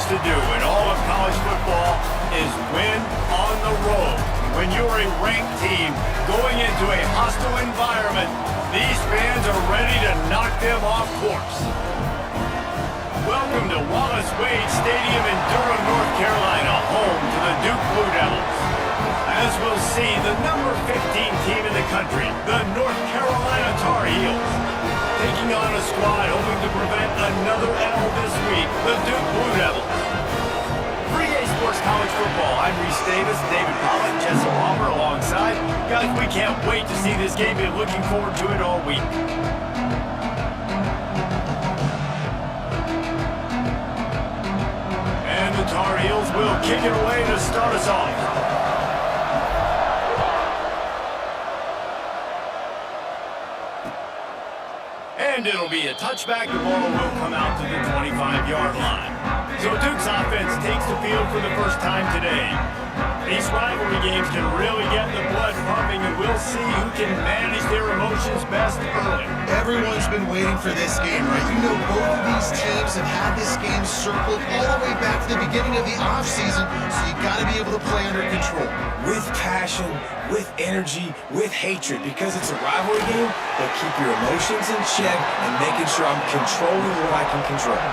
to do in all of college football is win on the road. When you're a ranked team going into a hostile environment, these fans are ready to knock them off course. Welcome to Wallace Wade Stadium in Durham, North Carolina, home to the Duke Blue Devils. As we'll see, the number 15 team in the country, the North Carolina Tar Heels, taking on a squad hoping to prevent another L this week, the Duke Blue Devils. For EA Sports College Football, I'm Reese Davis, David Pollock, Jesse Palmer alongside. Guys, we can't wait to see this game. Been looking forward to it all week. And the Tar Heels will kick it away to start us off. And it'll be a touchback. The ball will come out to the 25-yard line. So Duke's offense takes the field for the first time today. These rivalry games can really get the blood pumping, and we'll see who can manage their emotions best early. Everyone's been waiting for this game, right? You know, both of these teams have had this game circled all the way back to the beginning of the offseason, so you got to be able to play under control. With passion, with energy, with hatred, because it's a rivalry game, but keep your emotions in check and making sure I'm controlling what I can control.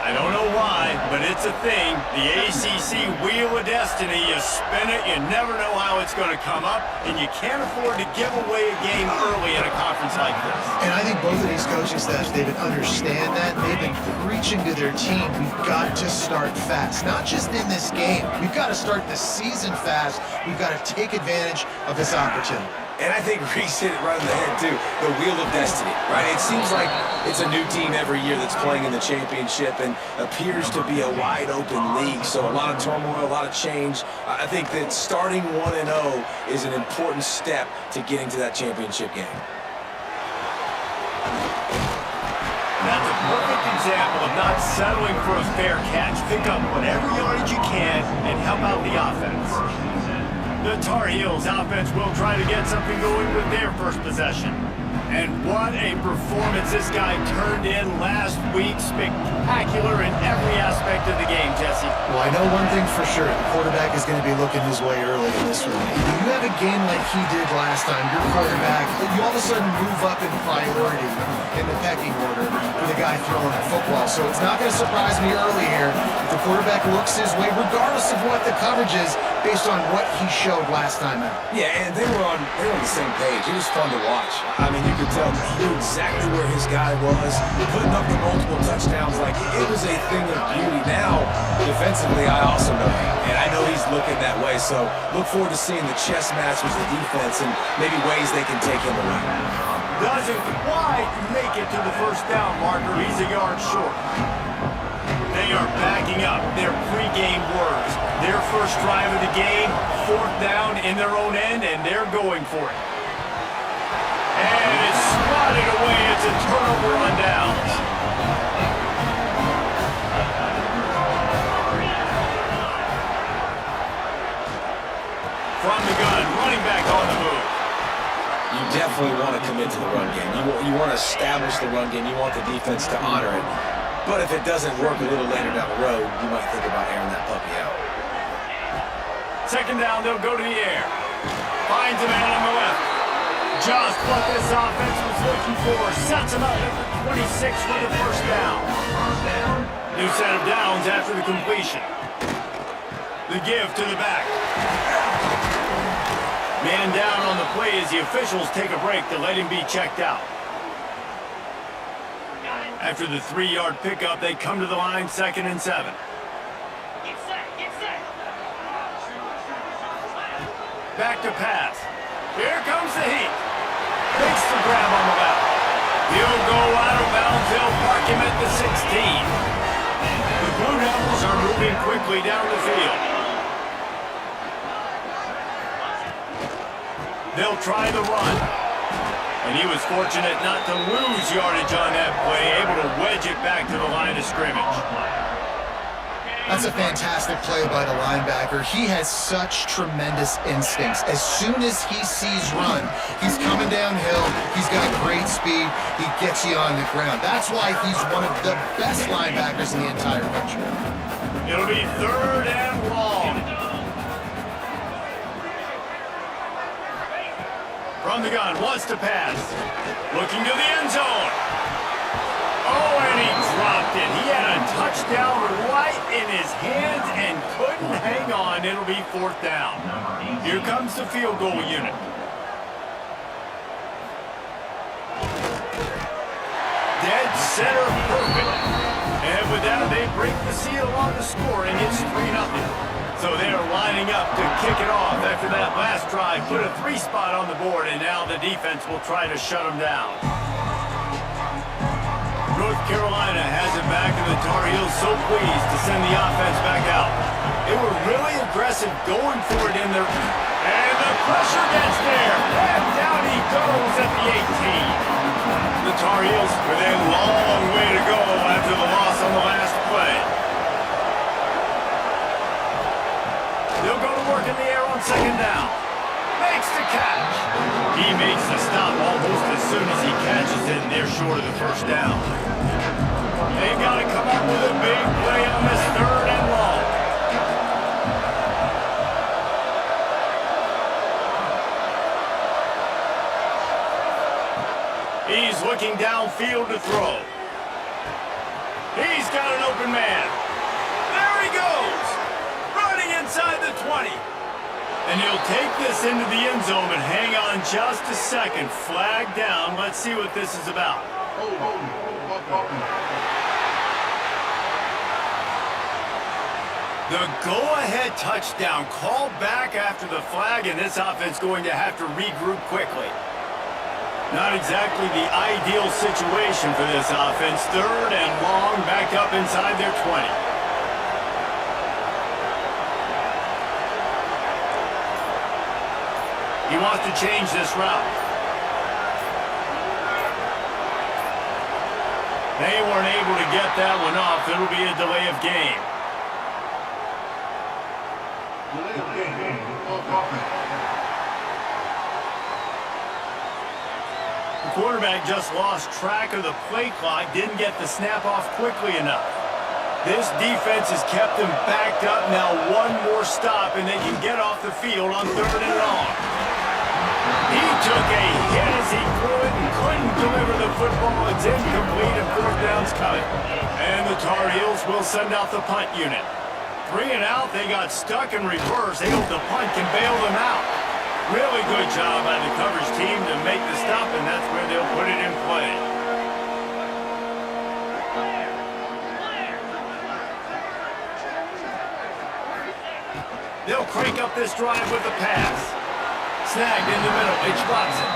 I don't know why, but it's a thing. The ACC Wheel of Destiny, you spin it, you never know how it's going to come up, and you can't afford to give away a game early in a conference like this. And I think both of these coaching staffs, David, understand that. They've been preaching to their team, we've got to start fast. Not just in this game. We've got to start the season fast. We've got to take advantage of this opportunity. And I think Reese hit it right on the head, too. The Wheel of Destiny, right? It seems like it's a new team every year that's playing in the championship and appears to be a wide-open league. So a lot of turmoil, a lot of change. I think that starting 1-0 is an important step to getting to that championship game. That's a perfect example of not settling for a fair catch. Pick up whatever yardage you can and help out the offense. The Tar Heels offense will try to get something going with their first possession. And what a performance this guy turned in last week. Spectacular in every aspect of the game, Jesse. Well, I know one thing for sure. The quarterback is going to be looking his way early in this one. When you have a game like he did last time, your quarterback, you all of a sudden move up in priority in the pecking order for the guy throwing the football. So it's not going to surprise me early here if the quarterback looks his way, regardless of what the coverage is, based on what he showed last time out. Yeah, and they were on the same page. It was fun to watch. I mean, you could tell he knew exactly where his guy was, putting up the multiple touchdowns. Like, it was a thing of beauty. Now, defensively, I also know him, and I know he's looking that way. So look forward to seeing the chess match with the defense and maybe ways they can take him away. Doesn't quite make it to the first down marker. He's a yard short. They are backing up their pregame words. Their first drive of the game, fourth down in their own end, and they're going for it. And it's swatted away. It's a turnover on downs. From the gun, running back on the move. You definitely want to commit to the run game. You want to establish the run game. You want the defense to honor it. But if it doesn't work a little later down the road, you might think about airing that puppy out. Second down, they'll go to the air. Finds a man on the left. Just what this offense was looking for. Sets him up at the 26 for the first down. New set of downs after the completion. The give to the back. Man down on the play as the officials take a break to let him be checked out. After the 3-yard pickup, they come to the line, 2nd and 7. Get set, get set. Back to pass. Here comes the heat. Makes the grab on the left. He'll go out of bounds. They'll park him at the 16. The Blue Devils are moving quickly down the field. They'll try the run. And he was fortunate not to lose yardage on that play, able to wedge it back to the line of scrimmage. That's a fantastic play by the linebacker. He has such tremendous instincts. As soon as he sees run, he's coming downhill. He's got great speed. He gets you on the ground. That's why he's one of the best linebackers in the entire country. It'll be 3rd and long. From the gun, wants to pass. Looking to the end zone. Oh, and he dropped it. He had a touchdown right in his hands and couldn't hang on. It'll be 4th down. Here comes the field goal unit. Dead center perfect. And with that, they break the seal on the score, and it's 3-0. So they are lining up to kick it off after that last drive. Put a 3 spot on the board, and now the defense will try to shut them down. North Carolina has it back, and the Tar Heels so pleased to send the offense back out. They were really aggressive going for it in their... And the pressure gets there. And down he goes at the 18. The Tar Heels with a long way to go after the loss on the last play. They'll go to work in the air on 2nd down. Makes the catch. He makes the stop almost as soon as he catches it, and they're short of the 1st down. They've got to come up with a big play on this 3rd and long. He's looking downfield to throw. He's got an open man. There he goes. Running inside the 20. And he'll take this into the end zone, and hang on just a second. Flag down. Let's see what this is about. The go-ahead touchdown called back after the flag, and this offense going to have to regroup quickly. Not exactly the ideal situation for this offense. 3rd and long, back up inside their 20. He wants to change this route. They weren't able to get that one off. It'll be a delay of game. The quarterback just lost track of the play clock, didn't get the snap off quickly enough. This defense has kept them backed up. Now one more stop, and they can get off the field on 3rd and long. He took a hit as he threw it and couldn't deliver the football. It's incomplete, and 4th down's coming. And the Tar Heels will send out the punt unit. 3 and out, they got stuck in reverse. They hope the punt can bail them out. Really good job by the coverage team to make the stop, and that's where they'll put it in play. They'll crank up this drive with a pass. Snagged in the middle, H. Watson.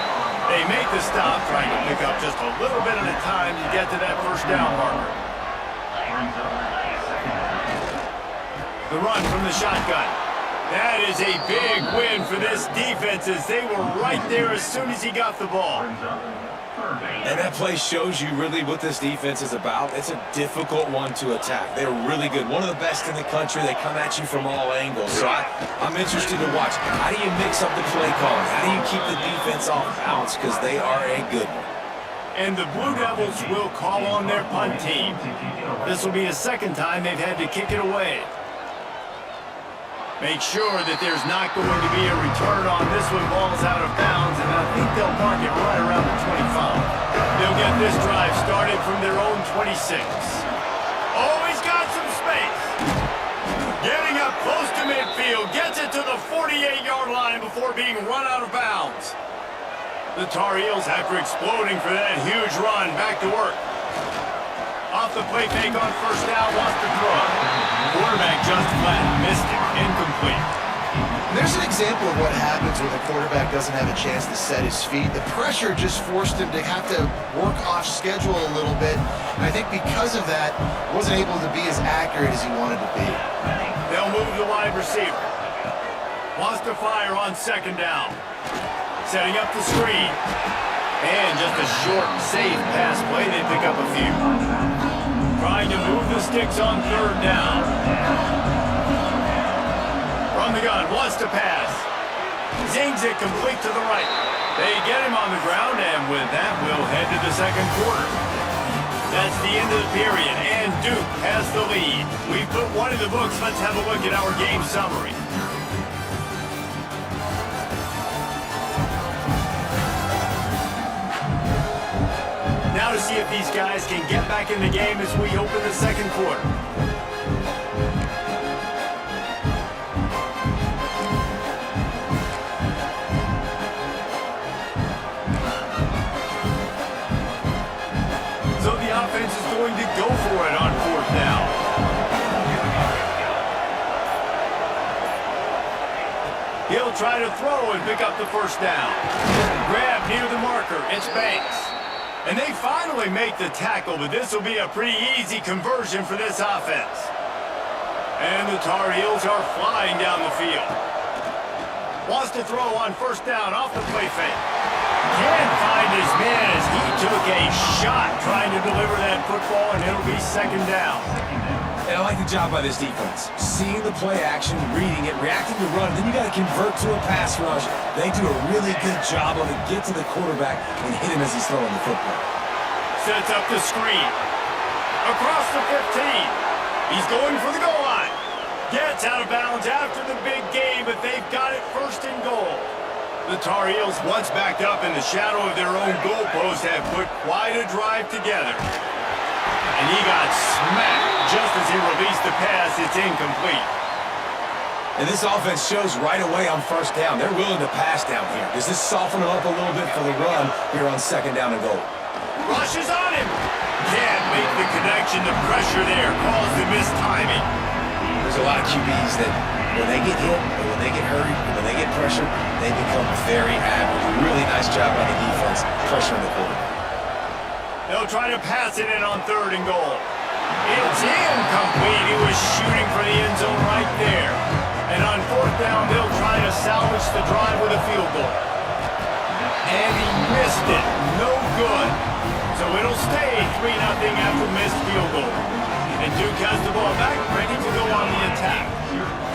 They make the stop, trying to pick up just a little bit at a time to get to that 1st down marker. The run from the shotgun. That is a big win for this defense, as they were right there as soon as he got the ball. And that play shows you really what this defense is about. It's a difficult one to attack. They're really good. One of the best in the country. They come at you from all angles. So I'm interested to watch. How do you mix up the play calling? How do you keep the defense off balance? Because they are a good one. And the Blue Devils will call on their punt team. This will be a 2nd time they've had to kick it away. Make sure that there's not going to be a return on this one. Ball's out of bounds, and I think they'll park it right around the 25. They'll get this drive started from their own 26. Oh, he's got some space. Getting up close to midfield, gets it to the 48-yard line before being run out of bounds. The Tar Heels, after exploding for that huge run, back to work. Off the play fake on 1st down, wants to throw. Quarterback just flat, missed it, incomplete. There's an example of what happens when the quarterback doesn't have a chance to set his feet. The pressure just forced him to have to work off schedule a little bit. And I think because of that, wasn't able to be as accurate as he wanted to be. They'll move the wide receiver. Wants to fire on 2nd down. Setting up the screen. And just a short, safe pass play. They pick up a few. trying to move the sticks on third down. From the gun, wants to pass. Zings it complete to the right. They get him on the ground, and with that, we'll head to the second quarter. That's the end of the period, and Duke has the lead. We put one in the books. Let's have a look at our game summary. Now to see if these guys can get back in the game as we open the second quarter. So the offense is going to go for it on fourth down. He'll try to throw and pick up the first down. Grab near the marker. It's Banks. And they finally make the tackle, but this will be a pretty easy conversion for this offense. And the Tar Heels are flying down the field. Wants to throw on first down off the play fake. Can't find his man as he took a shot trying to deliver that football, and it'll be second down. And I like the job by this defense. Seeing the play action, reading it, reacting to run, then you got to convert to a pass rush. They do a really good job of it. Get to the quarterback and hit him as he's throwing the football. Sets up the screen. Across the 15. He's going for the goal line. Gets out of bounds after the big game, but they've got it first and goal. The Tar Heels, once backed up in the shadow of their own goalpost, have put quite a drive together. And he got smacked just as he released the pass. It's incomplete. And this offense shows right away on first down. They're willing to pass down here. Does this soften them up a little bit for the run here on second down and goal? Rushes on him. Can't make the connection. The pressure there caused the mistiming. There's a lot of QBs that when they get hit, or when they get hurried, or when they get pressured, they become very average. Really nice job by the defense pressuring the quarterback. They'll try to pass it in on third and goal. It's incomplete. He was shooting for the end zone right there. And on fourth down, they'll try to salvage the drive with a field goal. And he missed it. No good. So it'll stay 3-0 after missed field goal. And Duke has the ball back, ready to go on the attack.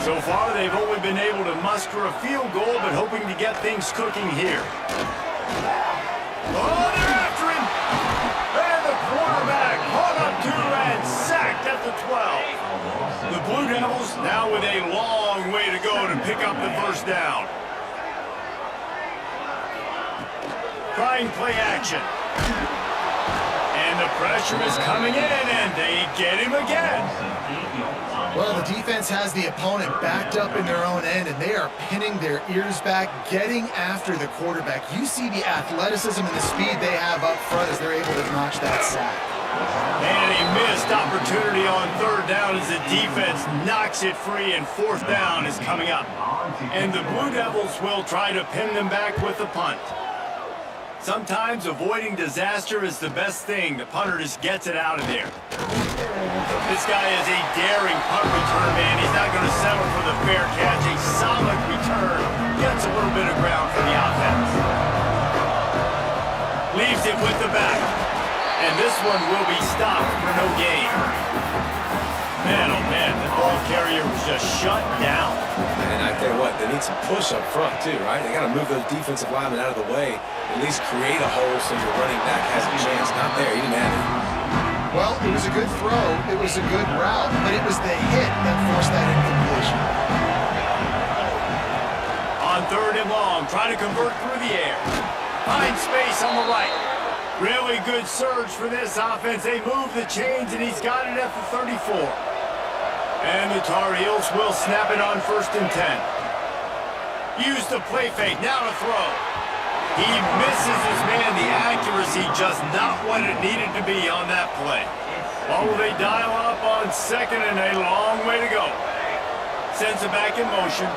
So far, they've only been able to muster a field goal, but hoping to get things cooking here. Oh, they're after him! And the quarterback caught up to and sacked at the 12. The Blue Devils now with a long way to go to pick up the first down. Trying play action. And the pressure is coming in, and they get him again. Well, the defense has the opponent backed up in their own end, and they are pinning their ears back, getting after the quarterback. You see the athleticism and the speed they have up front as they're able to notch that sack. And a missed opportunity on third down as the defense knocks it free, and fourth down is coming up. And the Blue Devils will try to pin them back with the punt. Sometimes avoiding disaster is the best thing. The punter just gets it out of there. This guy is a daring punt return man. He's not going to settle for the fair catch. A solid return. Gets a little bit of ground for the offense. Leaves it with the back. And this one will be stopped for no gain. Man, oh man, the ball carrier was just shut down. And I tell you what, they need some push up front too, right? They got to move those defensive linemen out of the way, at least create a hole so your running back has a chance. Not there, he didn't have it. Well, it was a good throw, it was a good route, but it was the hit that forced that incompletion. On third and long, trying to convert through the air. Find space on the right. Really good surge for this offense. They move the chains, and he's got it at the 34. And the Tar Heels will snap it on first and 10. Use the play fake, now to throw. He misses his man. The accuracy just not what it needed to be on that play. Well, they dial up on second and a long way to go. Sends it back in motion.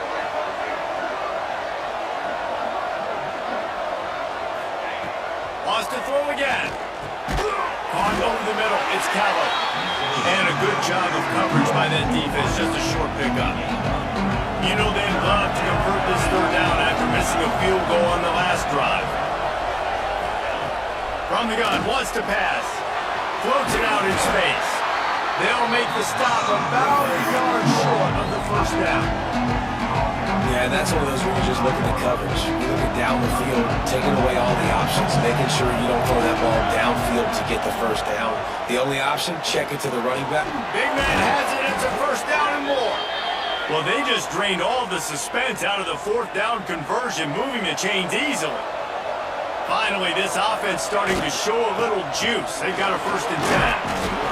Wants to throw again. On over the middle, it's Callow. And a good job of coverage by that defense, just a short pickup. You know they'd love to convert this third down after missing a field goal on the last drive. From the gun, wants to pass. Floats it out in space. They'll make the stop about a yard short of the first down. Yeah, that's one of those where you're just looking at coverage. You're looking down the field, taking away all the options, making sure you don't throw that ball downfield to get the first down. The only option, check it to the running back. Big man has it. It's a first down and more. Well, they just drained all the suspense out of the fourth down conversion, moving the chains easily. Finally, this offense starting to show a little juice. They've got a 1st and 10.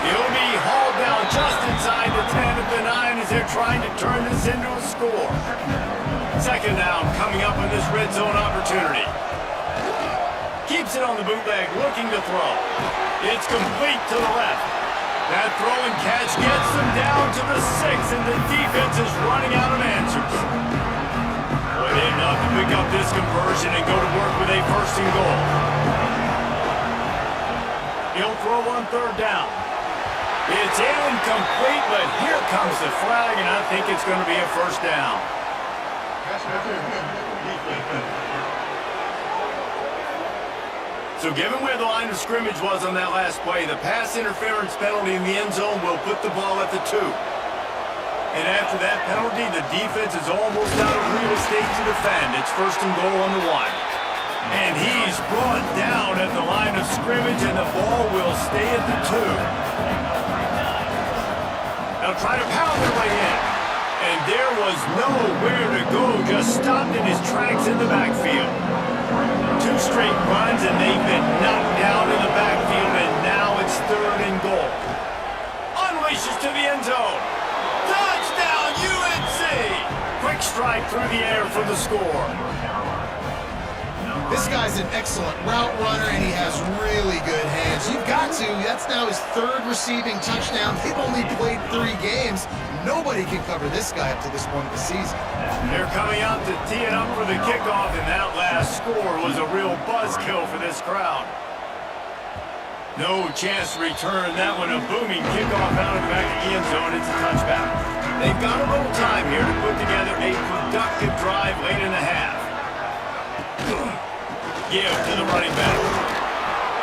The OB hauled down just inside the 10 at the 9 as they're trying to turn this into a score. 2nd down coming up on this red zone opportunity. Keeps it on the bootleg, looking to throw. It's complete to the left. That throw and catch gets them down to the 6, and the defense is running out of answers. But enough to pick up this conversion and go to work with a 1st and goal. He'll throw on 3rd down. It's incomplete, but here comes the flag, and I think it's going to be a 1st down. So given where the line of scrimmage was on that last play, the pass interference penalty in the end zone will put the ball at the 2. And after that penalty, the defense is almost out of real estate to defend. It's 1st and goal on the 1. And he's brought down at the line of scrimmage, and the ball will stay at the 2. They'll try to pound their way in. And there was nowhere to go, just stopped in his tracks in the backfield. 2 straight runs, and they've been knocked down in the backfield, and now it's 3rd and goal. Unleashes to the end zone. Touchdown, UNC! Quick strike through the air for the score. This guy's an excellent route runner, and he has really good hands. You've got to. That's now his 3rd receiving touchdown. They've only played 3 games. Nobody can cover this guy up to this point of the season. They're coming out to tee it up for the kickoff, and that last score was a real buzzkill for this crowd. No chance to return that one. A booming kickoff out of the back of the end zone. It's a touchback. They've got a little time here to put together a productive drive late in the half. Give to the running back.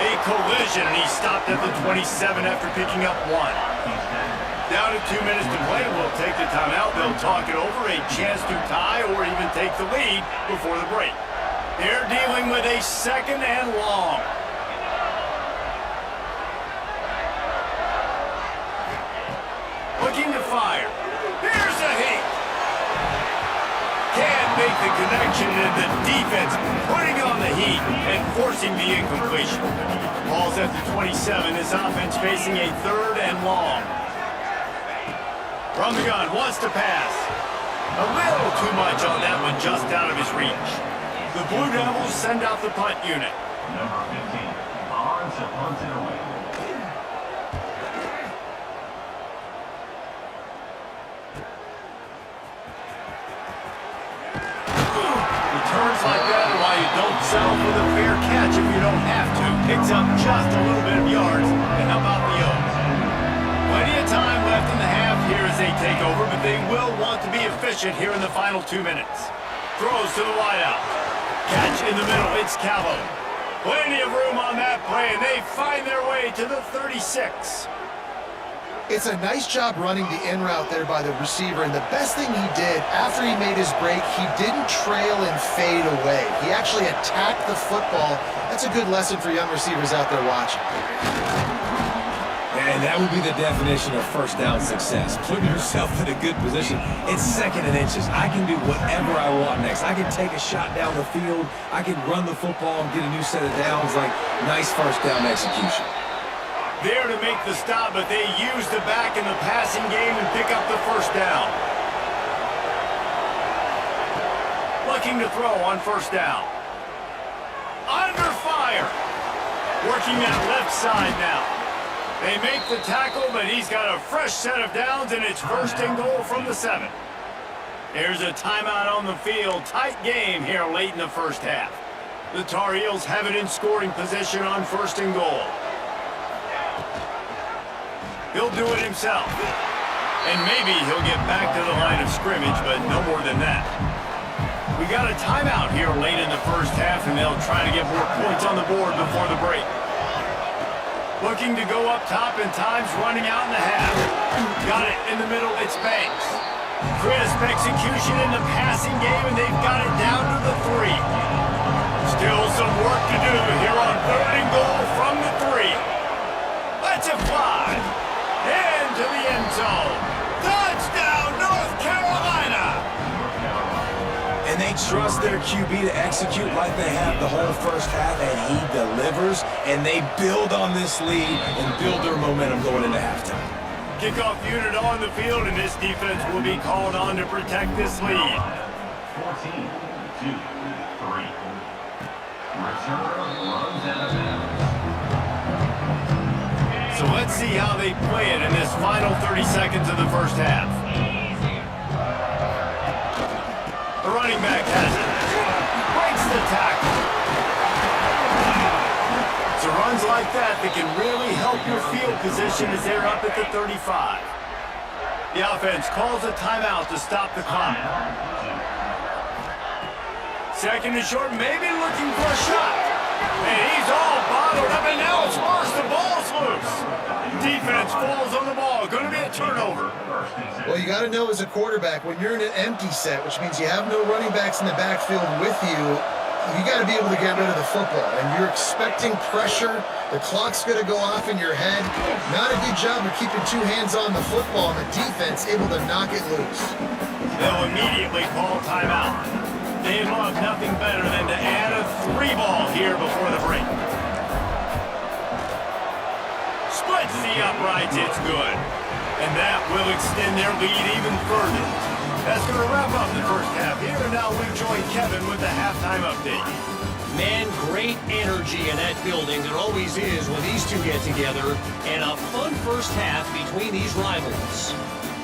A collision, and he stopped at the 27 after picking up 1. Down to 2 minutes to play. We'll take the timeout. They'll talk it over. A chance to tie or even take the lead before the break. They're dealing with a 2nd and long. Looking to fire. Here's a hit. Can't make the connection, and the defense putting on the heat and forcing the incompletion. Ball's at the 27. This offense facing a 3rd and long. From the gun, wants to pass. A little too much on that one, just out of his reach. The Blue Devils send out the punt unit. Number 15, on to punt it away. Returns like that, why you don't settle for the fair catch if you don't have to. Picks up just a little bit of yards, and how about the O's? Plenty of time left in the half here as they take over, but they will want to be efficient here in the final 2 minutes. Throws to the wideout. Catch in the middle, it's Callow. Plenty of room on that play, and they find their way to the 36. It's a nice job running the in route there by the receiver, and the best thing he did after he made his break, he didn't trail and fade away. He actually attacked the football. That's a good lesson for young receivers out there watching. And that would be the definition of 1st down success. Putting yourself in a good position. It's 2nd and inches. I can do whatever I want next. I can take a shot down the field. I can run the football and get a new set of downs. Like, nice 1st down execution. There to make the stop, but they use the back in the passing game and pick up the 1st down. Looking to throw on 1st down. Under fire. Working that left side now. They make the tackle, but he's got a fresh set of downs, and it's 1st and goal from the 7. There's a timeout on the field. Tight game here late in the first half. The Tar Heels have it in scoring position on 1st and goal. He'll do it himself. And maybe he'll get back to the line of scrimmage, but no more than that. We got a timeout here late in the first half, and they'll try to get more points on the board before the break. Looking to go up top, and time's running out in the half. Got it in the middle, it's Banks. Crisp execution in the passing game, and they've got it down to the 3. Still some work to do here on 3rd and goal from the 3. Let's it fly. Into the end zone. Touchdown, North Carolina! And they trust their QB to execute like they have the whole first half, and he delivers, and they build on this lead and build their momentum going into halftime. Kickoff unit on the field, and this defense will be called on to protect this lead. 14, 2, 3. Returner runs out of bounds. So let's see how they play it in this final 30 seconds of the first half. The running back has it. Breaks the tackle. So runs like that can really help your field position as they're up at the 35. The offense calls a timeout to stop the clock. Second and short, maybe looking for a shot. And he's all bottled up, and now it's worse. The ball's loose. Defense falls on the ball. Going to be a turnover. Well, you got to know as a quarterback, when you're in an empty set, which means you have no running backs in the backfield with you, you got to be able to get rid of the football. And you're expecting pressure. The clock's going to go off in your head. Not a good job of keeping two hands on the football, and the defense able to knock it loose. They'll immediately call timeout. They'd love nothing better than to add a 3-ball here before the break. Splits the uprights, it's good. And that will extend their lead even further. That's going to wrap up the first half here, and now we join Kevin with the halftime update. Man, great energy in that building. There always is when these two get together, and a fun first half between these rivals.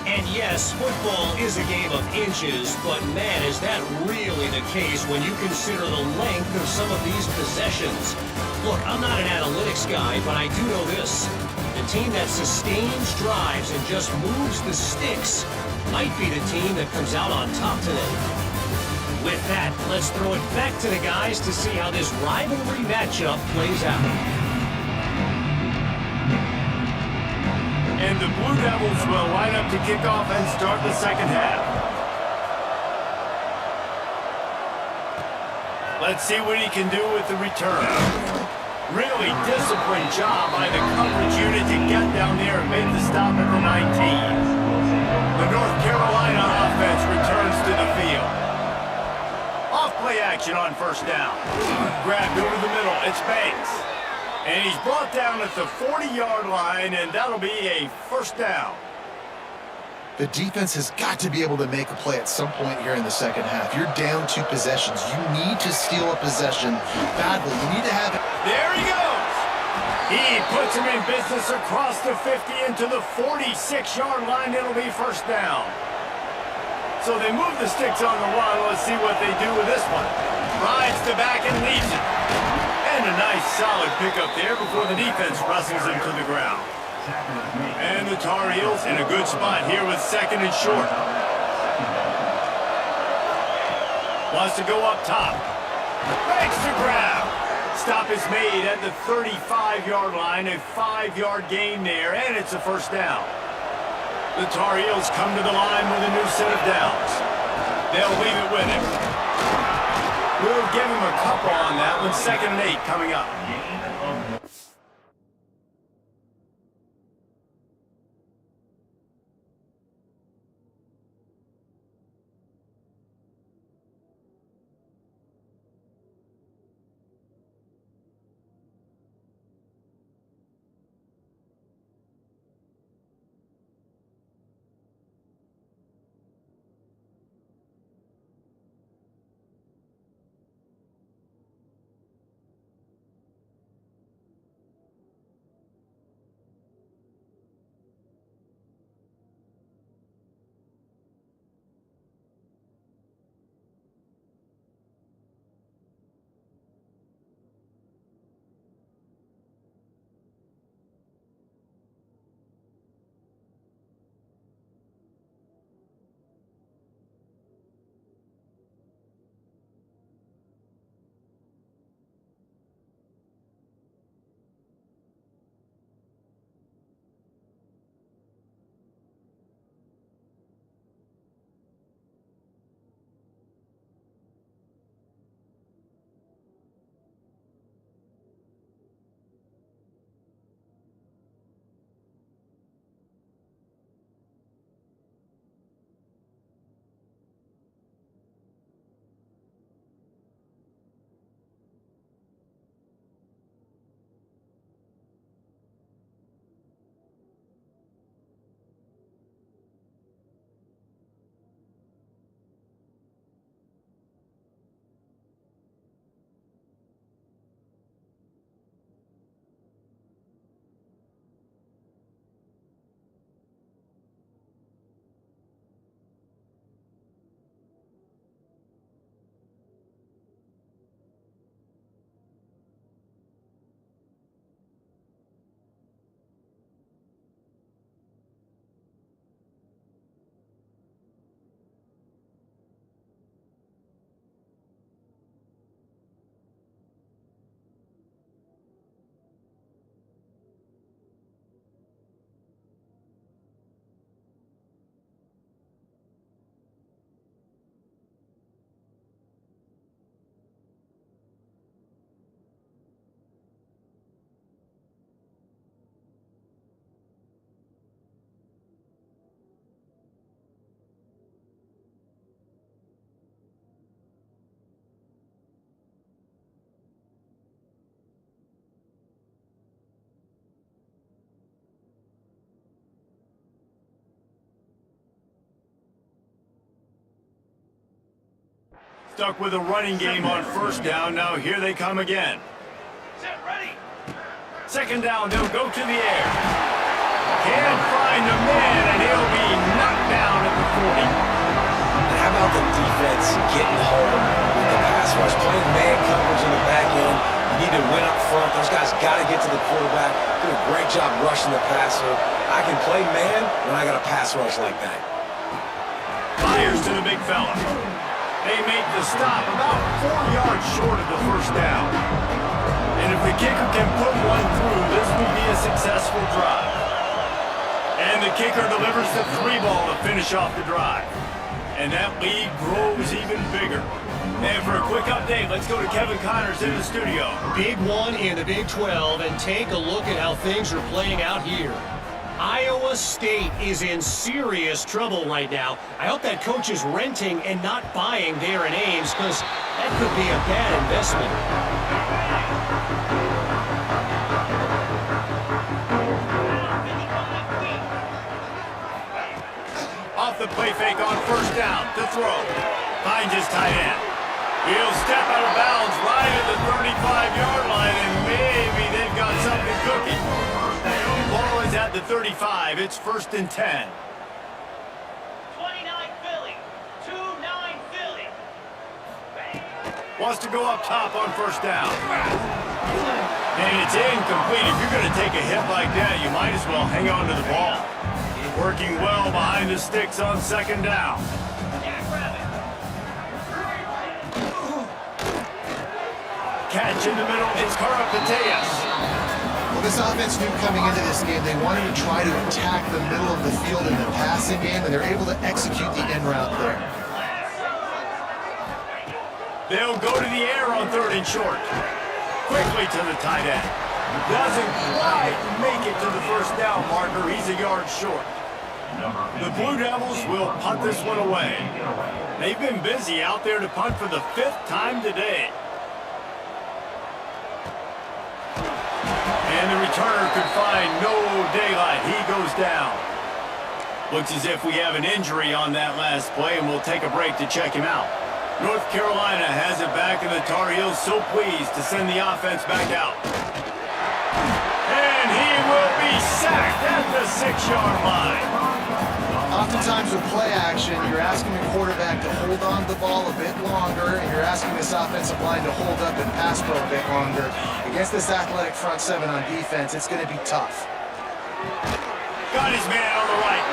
And yes, football is a game of inches, but man, is that really the case when you consider the length of some of these possessions. Look, I'm not an analytics guy, but I do know this. The team that sustains drives and just moves the sticks might be the team that comes out on top today. With that, let's throw it back to the guys to see how this rivalry matchup plays out. And the Blue Devils will line up to kick off and start the second half. Let's see what he can do with the return. Really disciplined job by the coverage unit to get down there and make the stop at the 19. The North Carolina offense returns to the field. Off-play action on first down. Grabbed over the middle, it's Banks. And he's brought down at the 40-yard line, and that'll be a first down. The defense has got to be able to make a play at some point here in the second half. You're down 2 possessions. You need to steal a possession badly. You need to have it. There he goes. He puts him in business across the 50 into the 46-yard line. It'll be first down. So they move the sticks on the run. Let's see what they do with this one. Rides the back and leaves it. And a nice solid pickup there before the defense wrestles him to the ground. And the Tar Heels in a good spot here with second and short. Wants to go up top. Makes the grab. Stop is made at the 35-yard line. A 5-yard gain there, and it's a first down. The Tar Heels come to the line with a new set of downs. They'll leave it with him. We'll give him a couple on that one. 2nd and 8 coming up. stuck with a running game on first down. Now here they come again. Set, ready. Second down, they'll go to the air. Can't find a man, and he'll be knocked down at the 40. And how about the defense getting home with the pass rush? Playing man coverage in the back end. You need to win up front. Those guys got to get to the quarterback. Do a great job rushing the passer. I can play man when I got a pass rush like that. Fires to the big fella. They make the stop about 4 yards short of the first down. And if the kicker can put one through, this will be a successful drive. And the kicker delivers the 3 ball to finish off the drive. And that lead grows even bigger. And for a quick update, let's go to Kevin Connors in the studio. Big one in the Big 12, and take a look at how things are playing out here. Iowa State is in serious trouble right now. I hope that coach is renting and not buying there in Ames, because that could be a bad investment. Off the play fake on first down to throw. Finds his tight end. He'll step out of bounds right at the 35-yard line, and maybe they've got something cooking. Ball is at the 35. It's 1st and 10. 29 Philly. 2-9 Philly. Wants to go up top on first down. And it's incomplete. If you're going to take a hit like that, you might as well hang on to the ball. Working well behind the sticks on second down. Catch in the middle. It's Karapateas. Well, this offense knew coming into this game they wanted to try to attack the middle of the field in the passing game, and they're able to execute the end route there. They'll go to the air on 3rd and short. Quickly to the tight end. Doesn't quite make it to the first down marker. He's a yard short. The Blue Devils will punt this one away. They've been busy out there to punt for the 5th time today. And the returner could find no daylight. He goes down. Looks as if we have an injury on that last play, and we'll take a break to check him out. North Carolina has it back, and the Tar Heels so pleased to send the offense back out. And he will be sacked at the 6-yard line. Oftentimes with play action, you're asking the quarterback to hold on to the ball a bit longer, and you're asking this offensive line to hold up and pass pro a bit longer. Against this athletic front 7 on defense, it's going to be tough. Got his man on the right,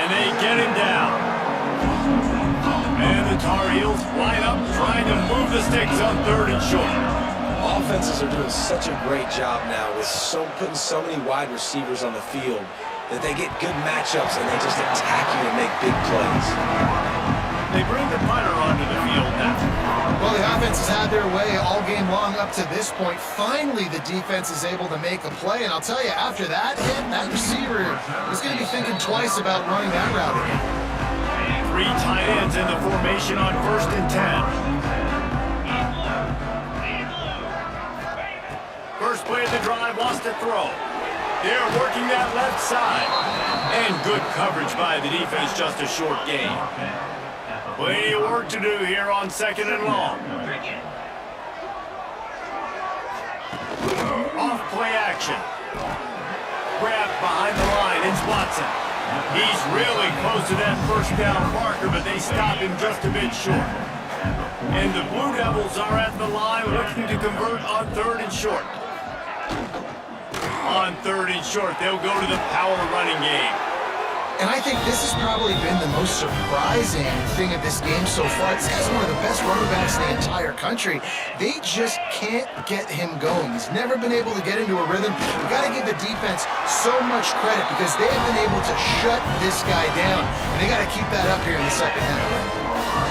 and they get him down. And the Tar Heels line up trying to move the sticks on 3rd and short. Offenses are doing such a great job now with putting so many wide receivers on the field that they get good matchups and they just attack you and make big plays. They bring the punter onto the field now. Well, the offense has had their way all game long up to this point. Finally, the defense is able to make a play, and I'll tell you, after that hit, that receiver is going to be thinking twice about running that route again. 3 tight ends in the formation on 1st and 10. First play of the drive, wants to throw. They're working that left side. And good coverage by the defense, just a short gain. Plenty of work to do here on 2nd and long. Off play action. Grab behind the line, it's Watson. He's really close to that first down marker, but they stop him just a bit short. And the Blue Devils are at the line looking to convert on 3rd and short. On 3rd and short, they'll go to the power running game. And I think this has probably been the most surprising thing of this game so far. This guy's one of the best running backs in the entire country. They just can't get him going. He's never been able to get into a rhythm. You got to give the defense so much credit because they have been able to shut this guy down. And they got to keep that up here in the second half.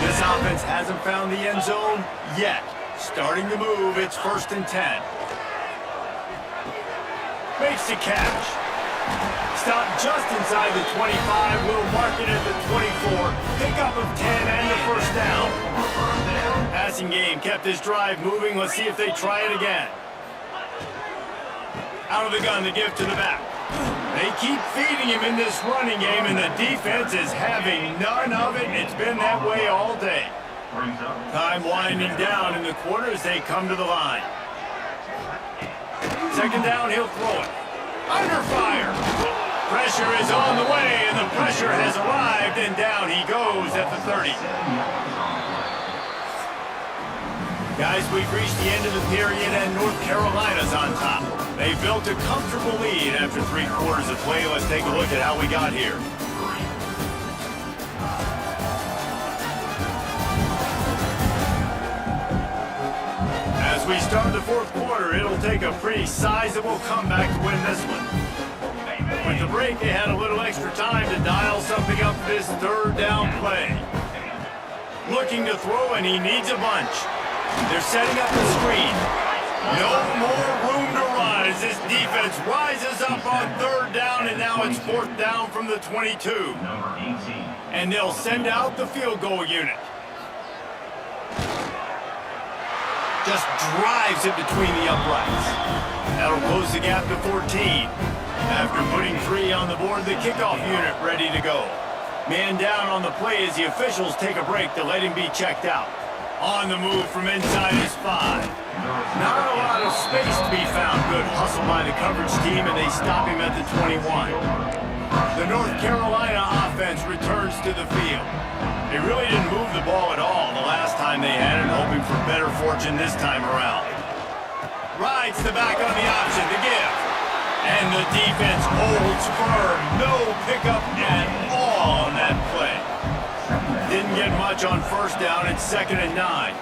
This offense hasn't found the end zone yet. Starting to move, it's 1st and 10. Makes the catch. Stop just inside the 25. We'll mark it at the 24. Pickup of 10 and the first down. Passing game kept this drive moving. Let's see if they try it again. Out of the gun, the give to the back. They keep feeding him in this running game, and the defense is having none of it. It's been that way all day. brings up Time winding down in the quarter as they come to the line. Second down, he'll throw it. Under fire. Pressure is on the way, and the pressure has arrived, and down he goes at the 30. Guys, we've reached the end of the period, and North Carolina's on top. They built a comfortable lead after 3 quarters of play. Let's take a look at how we got here. As we start the 4th quarter, it'll take a pretty sizable comeback to win this one. With the break, they had a little extra time to dial something up for this 3rd down play. Looking to throw, and he needs a bunch. They're setting up the screen. No more room to run as this defense rises up on 3rd down, and now it's 4th down from the 22. number 18. And they'll send out the field goal unit. Just drives it between the uprights. That'll close the gap to 14. After putting 3 on the board, the kickoff unit ready to go. Man down on the play as the officials take a break to let him be checked out. On the move from inside his 5. Not a lot of space to be found. Good hustle by the coverage team, and they stop him at the 21. The North Carolina offense returns to the field. They really didn't move the ball at all the last time they had it, hoping for better fortune this time around. Rides the back on the option to give. And the defense holds firm. No pickup at all on that play. Didn't get much on 1st down. It's 2nd and 9.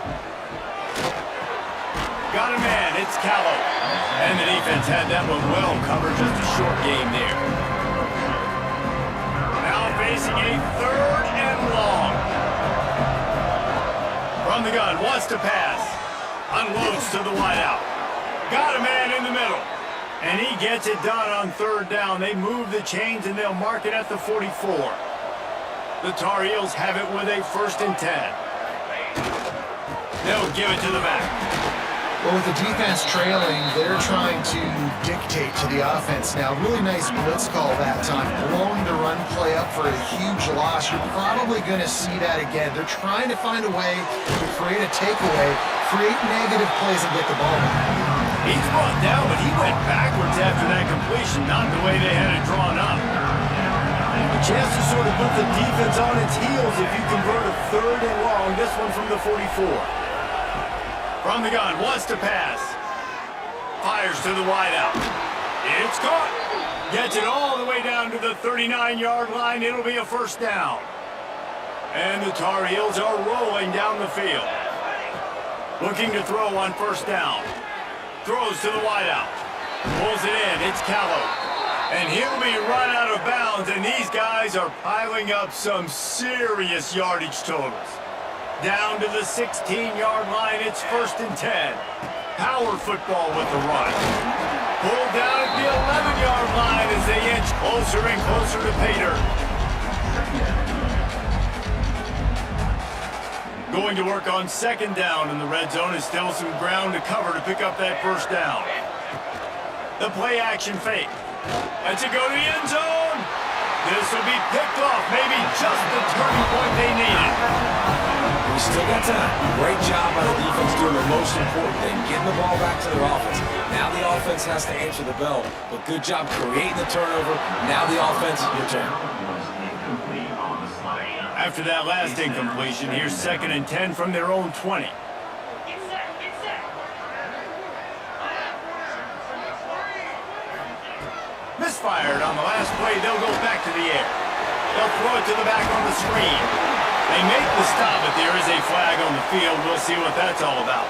Got a man. It's Callow. And the defense had that one well covered. Just a short game there. Now facing a 3rd and long. From the gun. Wants to pass. Unloads to the wideout. Got a man in the middle. And he gets it done on 3rd down. They move the chains, and they'll mark it at the 44. The Tar Heels have it with a 1st and 10. They'll give it to the back. Well, with the defense trailing, they're trying to dictate to the offense now. Really nice blitz call that time. Blowing the run play up for a huge loss. You're probably going to see that again. They're trying to find a way to create a takeaway, create negative plays, and get the ball back. He's brought down, but he went backwards after that completion, not the way they had it drawn up. A chance to sort of put the defense on its heels if you convert a 3rd and long. This one from the 44. From the gun, wants to pass. Fires to the wideout. It's caught. Gets it all the way down to the 39-yard line. It'll be a 1st down. And the Tar Heels are rolling down the field. Looking to throw on 1st down. Throws to the wideout. Pulls it in. It's Callow. And he'll be run out of bounds. And these guys are piling up some serious yardage totals. Down to the 16-yard line. It's 1st and 10. Power football with the run. Pulled down at the 11-yard line as they inch closer and closer to pay dirt. Going to work on 2nd down in the red zone is still some ground to cover to pick up that 1st down. The play action fake. Lets it go to the end zone. This will be picked off. Maybe just the turning point they needed. We still got time. Great job by the defense doing the most important thing, getting the ball back to their offense. Now the offense has to answer the bell. But good job creating the turnover. Now the offense, your turn. Incomplete on the slide. After that last incompletion, here's 2nd and 10 from their own 20. Get set, get set. Misfired on the last play. They'll go back to the air. They'll throw it to the back on the screen. They make the stop, but there is a flag on the field. We'll see what that's all about.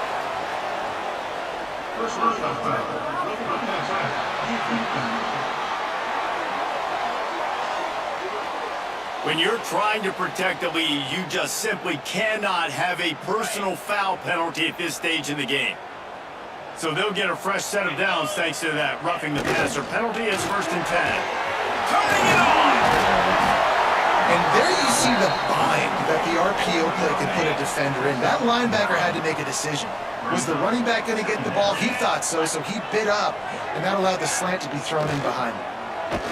When you're trying to protect a lead, you just simply cannot have a personal foul penalty at this stage in the game. So they'll get a fresh set of downs thanks to that roughing the passer penalty. It's 1st and 10. Turning it on! And there you see the bind that the RPO play can put a defender in. That linebacker had to make a decision. Was the running back going to get the ball? He thought so, so he bit up, and that allowed the slant to be thrown in behind him.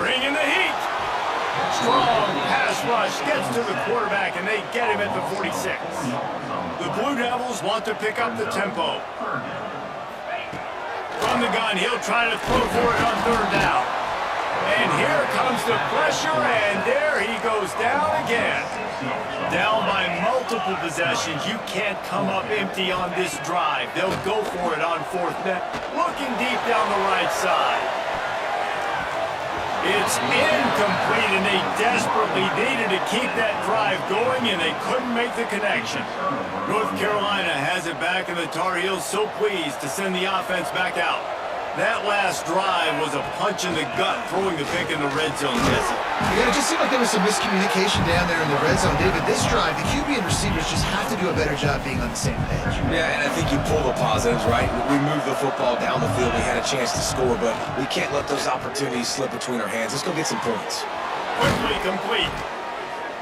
Bring in the heat. Strong pass rush gets to the quarterback, and they get him at the 46. The Blue Devils want to pick up the tempo. From the gun, he'll try to throw for it on third down. And here comes the pressure, and there he goes down again. Down by multiple possessions. You can't come up empty on this drive. They'll go for it on fourth down. Looking deep down the right side. It's incomplete, and they desperately needed to keep that drive going, and they couldn't make the connection. North Carolina has it back, and the Tar Heels so pleased to send the offense back out. That last drive was a punch in the gut, throwing the pick in the red zone, Jesse. Yeah, it just seemed like there was some miscommunication down there in the red zone. David, this drive, the QB and receivers just have to do a better job being on the same page. Yeah, and I think you pull the positives, right? We moved the football down the field. We had a chance to score, but we can't let those opportunities slip between our hands. Let's go get some points. Quickly complete.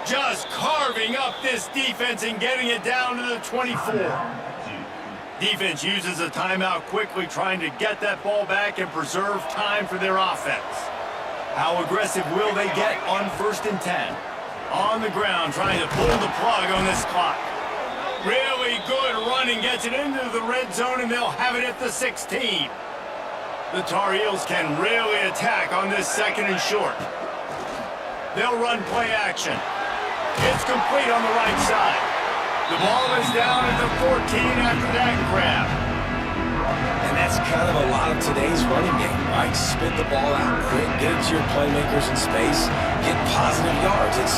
Just carving up this defense and getting it down to the 24. Defense uses a timeout quickly, trying to get that ball back and preserve time for their offense. How aggressive will they get on 1st and 10? On the ground, trying to pull the plug on this clock. Really good running, gets it into the red zone, and they'll have it at the 16. The Tar Heels can really attack on this 2nd and short. They'll run play action. It's complete on the right side. The ball is down at the 14 after that grab. And that's kind of a lot of today's running game, right? Spit the ball out quick, get it to your playmakers in space, get positive yards. It's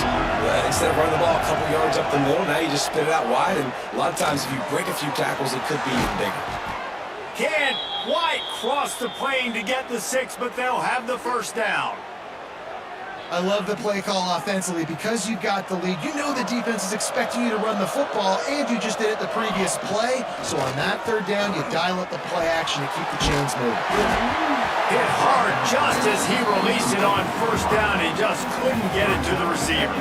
instead of running the ball a couple yards up the middle, now you just spit it out wide, and a lot of times if you break a few tackles, it could be even bigger. Can't quite cross the plane to get the 6, but they'll have the 1st down. I love the play call offensively because you got the lead. You know the defense is expecting you to run the football, and you just did it the previous play. So on that 3rd down, you dial up the play action to keep the chains moving. Hit hard just as he released it on 1st down. He just couldn't get it to the receiver.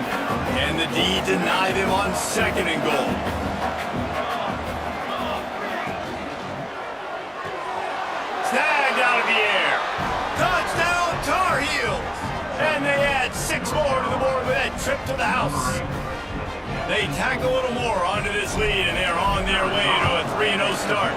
And the D denied him on 2nd and goal. Snagged out of the air. Touchdown, Tar Heels. And they add 6 more to the board with that trip to the house. They tack a little more onto this lead, and they're on their way to a 3-0 start.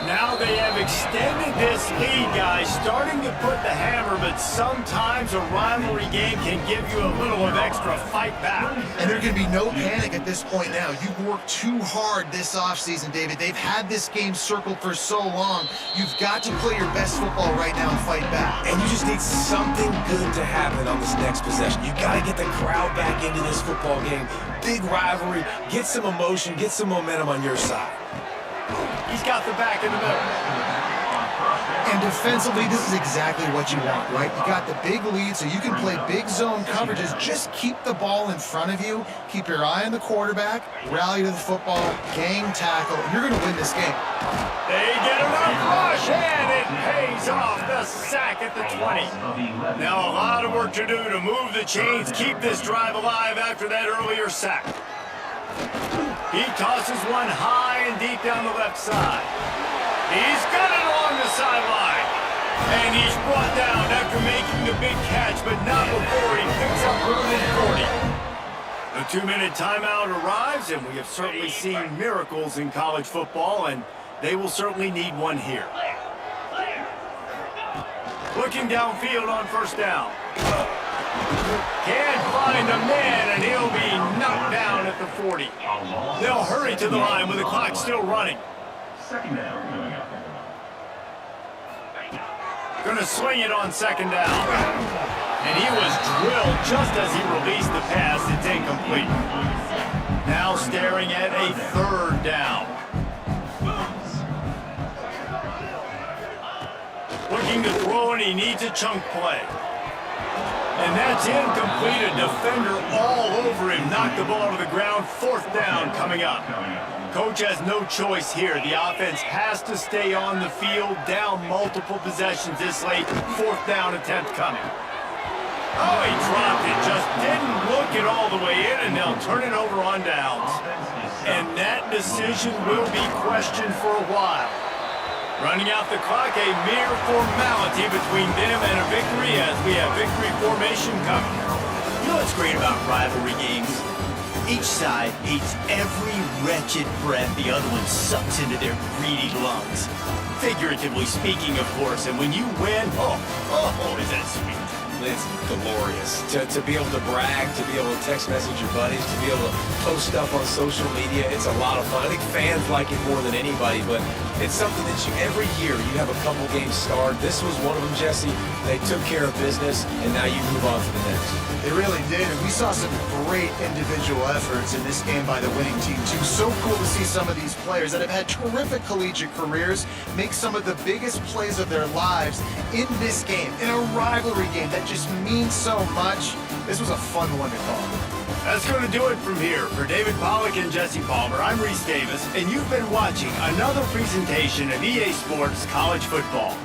Now they have extended this lead, guys, starting to put the hammer, but sometimes a rivalry game can give you a little of extra fight back. And there can be no panic at this point now. You've worked too hard this offseason, David. They've had this game circled for so long. You've got to play your best football right now and fight back. And you just need something good to happen on this next possession. You got to get the crowd back into this football game. Big rivalry, get some emotion, get some momentum on your side. He's got the back in the middle. And defensively, this is exactly what you want, right? You got the big lead, so you can play big zone coverages. Just keep the ball in front of you. Keep your eye on the quarterback. Rally to the football. Gang tackle. And you're going to win this game. They get enough rush, and it pays off the sack at the 20. Now a lot of work to do to move the chains, keep this drive alive after that earlier sack. He tosses one high and deep down the left side. He's got it along the sideline. And he's brought down after making the big catch, but not before he picks up more than 40. The 2-minute timeout arrives, and we have certainly seen miracles in college football, and they will certainly need one here. Looking downfield on 1st down. Can't find a man, and he'll be knocked down at the 40. They'll hurry to the line with the clock still running. 2nd down coming up. Gonna swing it on 2nd down. And he was drilled just as he released the pass. It's incomplete. Now staring at a 3rd down. Looking to throw, and he needs a chunk play. And that's incomplete. A defender all over him. Knocked the ball to the ground. 4th down coming up. Coach has no choice here. The offense has to stay on the field. Down multiple possessions this late. 4th down attempt coming. Oh, he dropped it. Just didn't look it all the way in, and they'll turn it over on downs. And that decision will be questioned for a while. Running out the clock, a mere formality between them and a victory as we have victory formation coming. You know what's great about rivalry games? Each side hates every wretched breath the other one sucks into their greedy lungs. Figuratively speaking, of course, and when you win, oh, is that sweet. It's glorious to be able to brag, to be able to text message your buddies, to be able to post stuff on social media. It's a lot of fun. I think fans like it more than anybody, but it's something that every year you have a couple games starred. This was one of them, Jesse. They took care of business, and now you move on to the next. They really did, and we saw some great individual efforts in this game by the winning team, too. So cool to see some of these players that have had terrific collegiate careers make some of the biggest plays of their lives in this game, in a rivalry game that just means so much. This was a fun one to call. That's going to do it from here. For David Pollack and Jesse Palmer, I'm Reese Davis, and you've been watching another presentation of EA Sports College Football.